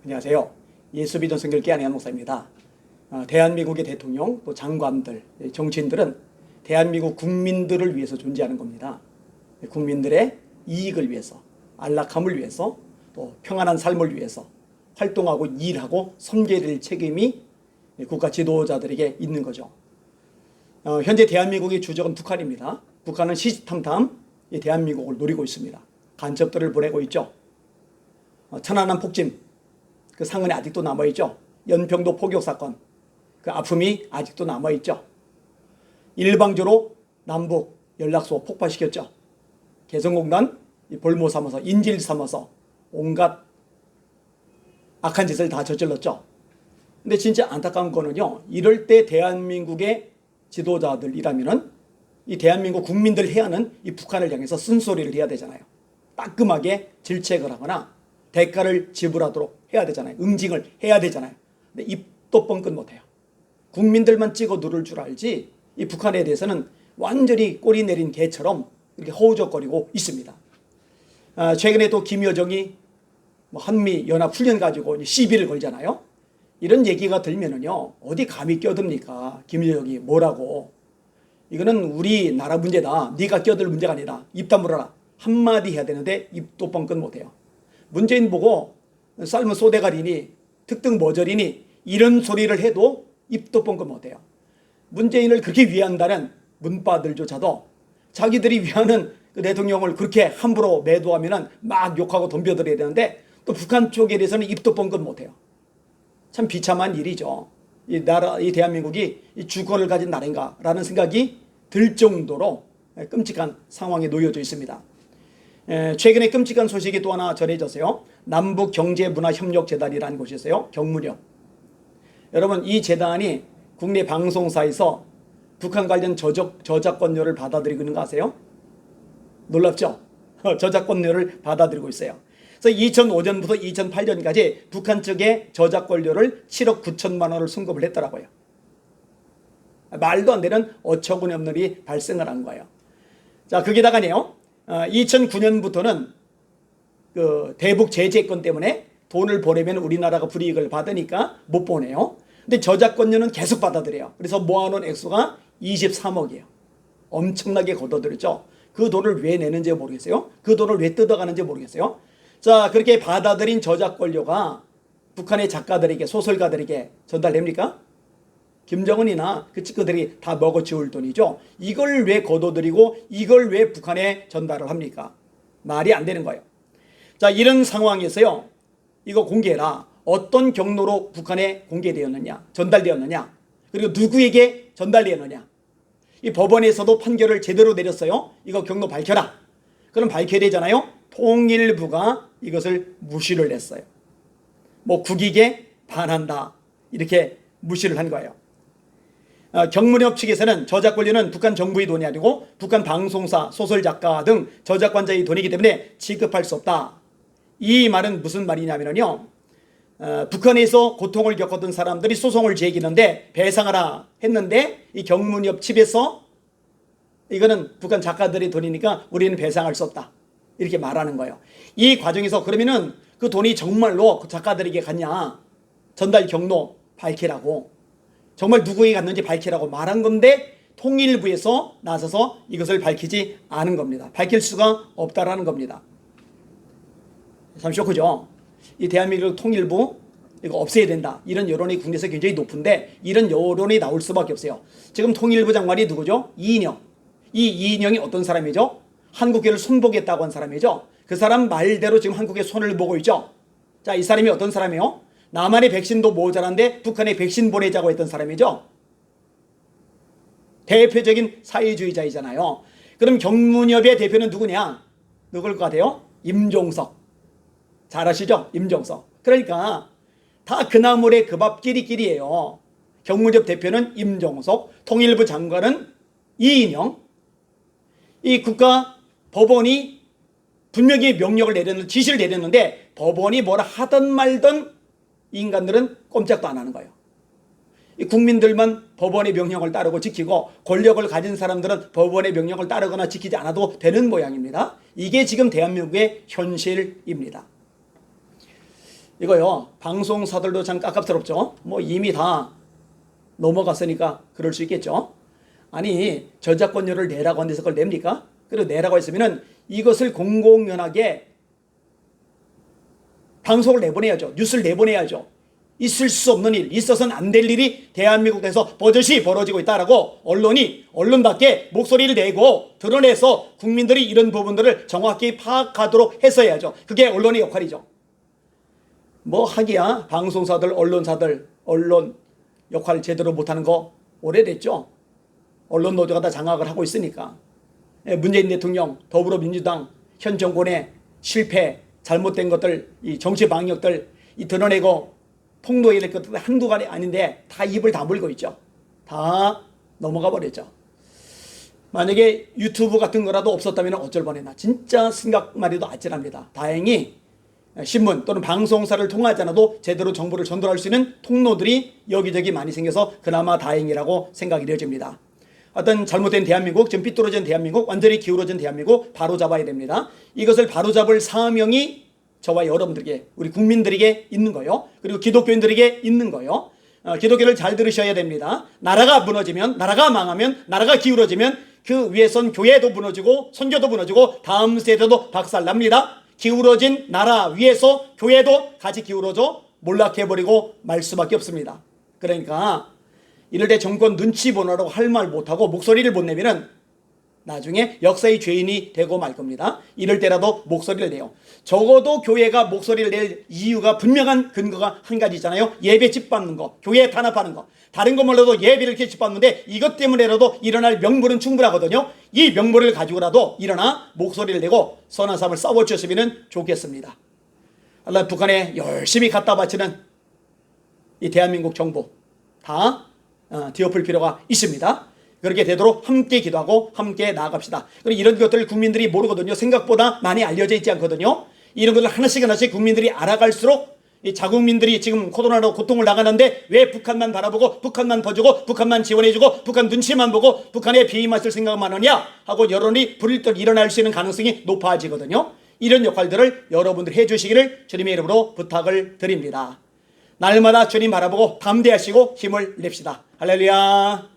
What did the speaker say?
안녕하세요. 예수비전 선교회 안혜한 목사입니다. 대한민국의 대통령, 또 장관들, 정치인들은 대한민국 국민들을 위해서 존재하는 겁니다. 국민들의 이익을 위해서, 안락함을 위해서, 또 평안한 삶을 위해서 활동하고 일하고 섬겨야 될 책임이 국가 지도자들에게 있는 거죠. 현재 대한민국의 주적은 북한입니다. 북한은 시시탐탐 대한민국을 노리고 있습니다. 간첩들을 보내고 있죠. 천안함 폭침, 그 상흔이 아직도 남아있죠. 연평도 포격 사건, 그 아픔이 아직도 남아있죠. 일방적으로 남북 연락소 폭파시켰죠. 개성공단 볼모 삼아서, 인질 삼아서 온갖 악한 짓을 다 저질렀죠. 근데 진짜 안타까운 거는요, 이럴 때 대한민국의 지도자들이라면은 이 대한민국 국민들 해야 하는 이 북한을 향해서 쓴소리를 해야 되잖아요. 따끔하게 질책을 하거나 대가를 지불하도록 해야 되잖아요. 응징을 해야 되잖아요. 근데 입도 뻥끗 못해요. 국민들만 찍어 누를 줄 알지 이 북한에 대해서는 완전히 꼬리 내린 개처럼 이렇게 허우적거리고 있습니다. 최근에 또 김여정이 한미 연합 훈련 가지고 시비를 걸잖아요. 이런 얘기가 들면은요, 어디 감히 껴듭니까? 김여정이 뭐라고? 이거는 우리나라 문제다. 네가 껴들 문제가 아니다. 입 다물어라. 한마디 해야 되는데 입도 뻥끗 못해요. 문재인 보고 삶은 소대가리니 특등 머저리니 이런 소리를 해도 입도 뻥끗 못해요. 문재인을 그렇게 위한다는 문바들조차도 자기들이 위하는 그 대통령을 그렇게 함부로 매도하면 막 욕하고 덤벼들어야 되는데 또 북한 쪽에 대해서는 입도 뻥끗 못해요. 참 비참한 일이죠. 이 나라, 이 대한민국이 이 주권을 가진 나라인가라는 생각이 들 정도로 끔찍한 상황에 놓여져 있습니다. 최근에 끔찍한 소식이 또 하나 전해졌어요. 남북경제문화협력재단이라는 곳이 있어요. 경문협. 여러분, 이 재단이 국내 방송사에서 북한 관련 저작권료를 받아들이고 있는 거 아세요? 놀랍죠? 저작권료를 받아들이고 있어요. 그래서 2005년부터 2008년까지 북한 측에 저작권료를 7억 9천만 원을 송금을 했더라고요. 말도 안 되는 어처구니 없는 일이 발생을 한 거예요. 자, 거기다가네요. 2009년부터는 그 대북 제재권 때문에 돈을 보내면 우리나라가 불이익을 받으니까 못 보내요. 근데 저작권료는 계속 받아들여요. 그래서 모아놓은 액수가 23억이에요. 엄청나게 걷어들였죠. 그 돈을 왜 내는지 모르겠어요. 그 돈을 왜 뜯어가는지 모르겠어요. 자, 그렇게 받아들인 저작권료가 북한의 작가들에게, 소설가들에게 전달됩니까? 김정은이나 그 친구들이 다 먹어치울 돈이죠. 이걸 왜 거둬들이고 이걸 왜 북한에 전달을 합니까? 말이 안 되는 거예요. 자, 이런 상황에서요, 이거 공개해라. 어떤 경로로 북한에 공개되었느냐, 전달되었느냐, 그리고 누구에게 전달되었느냐. 이 법원에서도 판결을 제대로 내렸어요. 이거 경로 밝혀라. 그럼 밝혀야 되잖아요. 통일부가 이것을 무시를 했어요. 뭐 국익에 반한다, 이렇게 무시를 한 거예요. 경문협 측에서는 저작권료는 북한 정부의 돈이 아니고 북한 방송사, 소설작가 등 저작권자의 돈이기 때문에 지급할 수 없다. 이 말은 무슨 말이냐면요, 북한에서 고통을 겪었던 사람들이 소송을 제기하는데 배상하라 했는데 이 경문협 측에서 이거는 북한 작가들의 돈이니까 우리는 배상할 수 없다, 이렇게 말하는 거예요. 이 과정에서 그러면은 그 돈이 정말로 그 작가들에게 갔냐, 전달 경로 밝히라고, 정말 누구에게 갔는지 밝히라고 말한 건데 통일부에서 나서서 이것을 밝히지 않은 겁니다. 밝힐 수가 없다라는 겁니다. 참 쇼크죠. 이 대한민국 통일부 이거 없애야 된다, 이런 여론이 국내에서 굉장히 높은데 이런 여론이 나올 수밖에 없어요. 지금 통일부 장관이 누구죠? 이인영. 이 이인영이 어떤 사람이죠? 한국계를 손보겠다고 한 사람이죠. 그 사람 말대로 지금 한국에 손을 보고 있죠. 자, 이 사람이 어떤 사람이에요? 남한의 백신도 모자란데 북한에 백신 보내자고 했던 사람이죠. 대표적인 사회주의자이잖아요. 그럼 경문협의 대표는 누구냐? 누굴 것 같아요? 임종석. 잘 아시죠? 임종석. 그러니까 다 그 나물의 그 밥 끼리끼리예요. 경문협 대표는 임종석, 통일부 장관은 이인영. 이 국가 법원이 분명히 명령을 내렸는데, 지시를 내렸는데 법원이 뭐라 하든 말든 인간들은 꼼짝도 안 하는 거예요. 이 국민들만 법원의 명령을 따르고 지키고 권력을 가진 사람들은 법원의 명령을 따르거나 지키지 않아도 되는 모양입니다. 이게 지금 대한민국의 현실입니다. 이거요, 방송사들도 참 깝깝스럽죠. 뭐 이미 다 넘어갔으니까 그럴 수 있겠죠. 아니, 저작권료를 내라고 한 데서 그걸 냅니까? 그리고 내라고 했으면은 이것을 공공연하게 방송을 내보내야죠. 뉴스를 내보내야죠. 있을 수 없는 일, 있어서는 안 될 일이 대한민국에서 버젓이 벌어지고 있다라고 언론답게 목소리를 내고 드러내서 국민들이 이런 부분들을 정확히 파악하도록 했어야죠. 그게 언론의 역할이죠. 뭐 하기야 방송사들, 언론사들, 언론 역할 제대로 못하는 거 오래됐죠. 언론 노조가 다 장악을 하고 있으니까. 문재인 대통령, 더불어민주당, 현 정권의 실패, 잘못된 것들, 이 정치 방역들 드러내고 폭로해야 될 것들 한두 가지 아닌데 다 입을 다물고 있죠. 다 넘어가 버렸죠. 만약에 유튜브 같은 거라도 없었다면 어쩔 뻔했나. 진짜 생각만 해도 아찔합니다. 다행히 신문 또는 방송사를 통하지 않아도 제대로 정보를 전달할 수 있는 통로들이 여기저기 많이 생겨서 그나마 다행이라고 생각이 되어집니다. 어떤 잘못된 대한민국, 지금 삐뚤어진 대한민국, 완전히 기울어진 대한민국 바로잡아야 됩니다. 이것을 바로잡을 사명이 저와 여러분들에게, 우리 국민들에게 있는 거요. 그리고 기독교인들에게 있는 거요. 기독교를 잘 들으셔야 됩니다. 나라가 무너지면, 나라가 망하면, 나라가 기울어지면 그 위에선 교회도 무너지고 선교도 무너지고 다음 세대도 박살납니다. 기울어진 나라 위에서 교회도 같이 기울어져 몰락해버리고 말 수밖에 없습니다. 그러니까 이럴 때 정권 눈치 보느라고 할 말 못하고 목소리를 못 내면은 나중에 역사의 죄인이 되고 말 겁니다. 이럴 때라도 목소리를 내요. 적어도 교회가 목소리를 낼 이유가 분명한 근거가 한 가지 있잖아요. 예배 집받는 거, 교회에 탄압하는 거. 다른 거 몰라도 예배를 이렇게 집받는데 이것 때문에라도 일어날 명분은 충분하거든요. 이 명분을 가지고라도 일어나 목소리를 내고 선한 삶을 싸워주셨으면 좋겠습니다. 알라, 북한에 열심히 갖다 바치는 이 대한민국 정부 다 뒤엎을 필요가 있습니다. 그렇게 되도록 함께 기도하고 함께 나아갑시다. 그리고 이런 것들을 국민들이 모르거든요. 생각보다 많이 알려져 있지 않거든요. 이런 것을 하나씩 국민들이 알아갈수록 이 자국민들이 지금 코로나로 고통을 나가는데 왜 북한만 바라보고 북한만 봐주고 북한만 지원해주고 북한 눈치만 보고 북한에 비임하실 생각만 하냐 하고 여론이 불일듯 일어날 수 있는 가능성이 높아지거든요. 이런 역할들을 여러분들이 해주시기를 주님의 이름으로 부탁을 드립니다. 날마다 주님 바라보고 담대하시고 힘을 냅시다. 할렐루야.